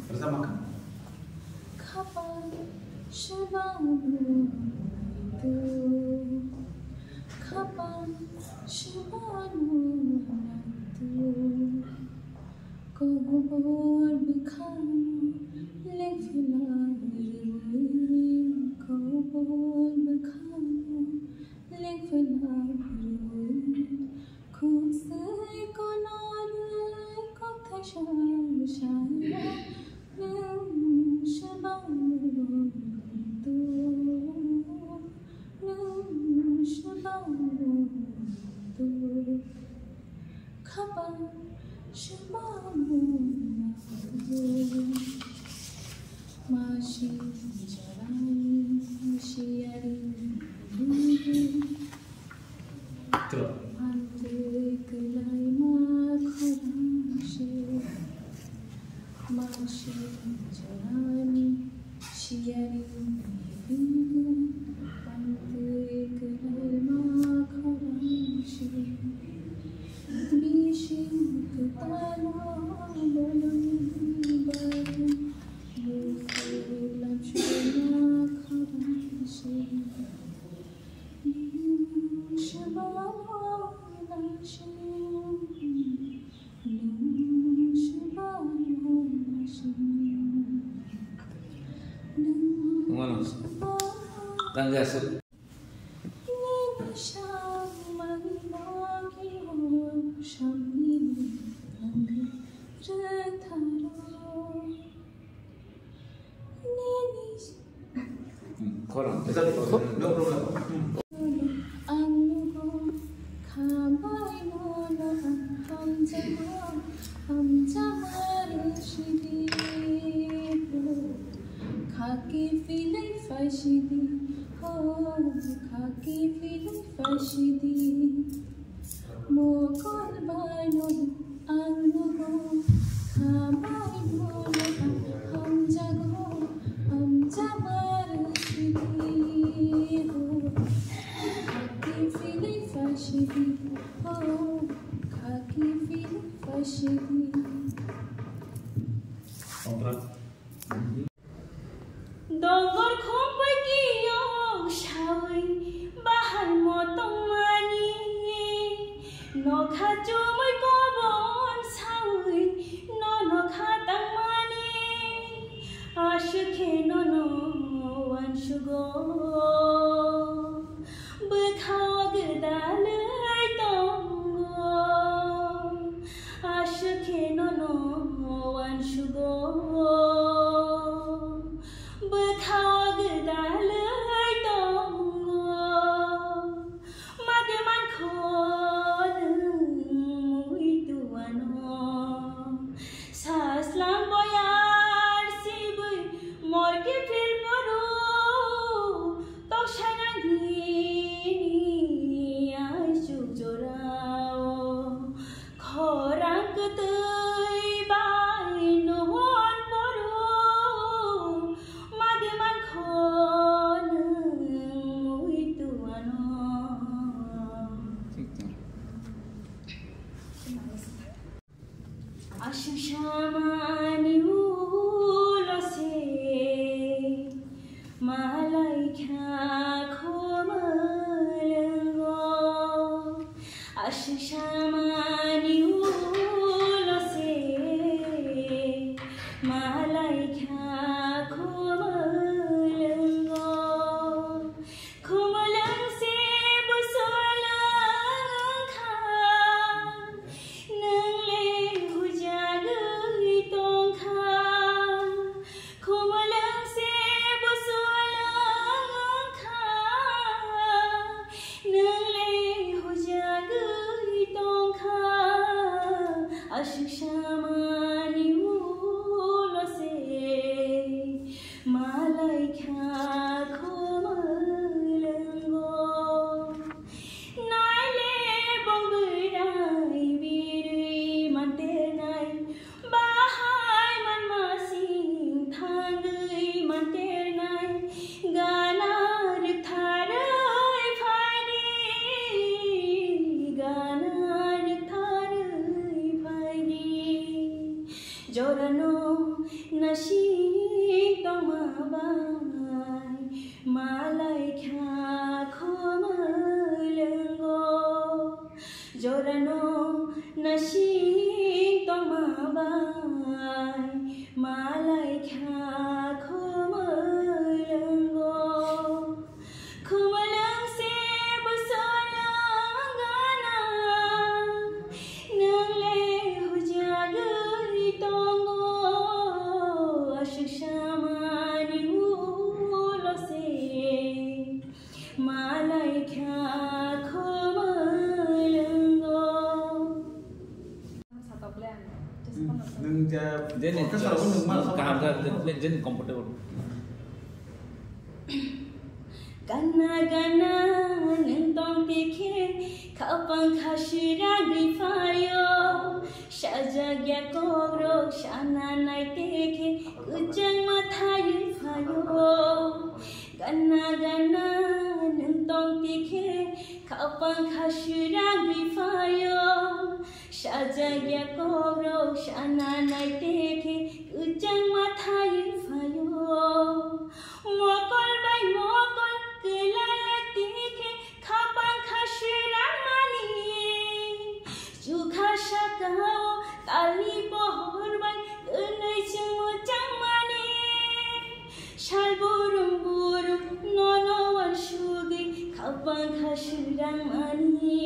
Bersamakan. Kapan sebamu itu? Kapan sebamu itu? Kau berkamu leklar kau berkamu leklar kau say konar kau thashashaya shabamu tu shabamu tu kapan shabamu tu Mashi jarani shiari ante kelai makhurashi Mashi jarani shiari ante kelai makhurashi Bishim ketala bolon baru No problem. Khaki feeling fashidi, oh, khaki feeling fashidi. Mokol baino anugo, khabaino ham jago shidi, oh, khaki feeling fashidi, oh, khaki feeling fashidi. Dongor khompai kiyo shawi bahar motong mani nokha chumai kobon sawi no nokha tangmani ashukhe no anshugo bekhaw gdalai tongo ashukhe no anshugo nasi tomabai malai kha khomalengo jorano nasi tomabai malai kha khomalengo khumalang se basalangana nangle hujagari tongo ashishamani hulo se malai kha khomalengo satu plan Nâng cha Then cái sau đó nâng mắt calm down, then comfortable. Gana gana nang tong tikhe kapang khashira grifayo shajagya koro shana nai tekhe ujang mathayi phayo gana gana nang tong tikhe kapang khashira grifayo shajagya koro shana nai tekhe ujang mathayi phayo mokol bai mokol kelala tikhe khapang khashira mani jukha shakao tali bohor bai nai chumo chamani shal burum burum nono wan shugi khapang khashira mani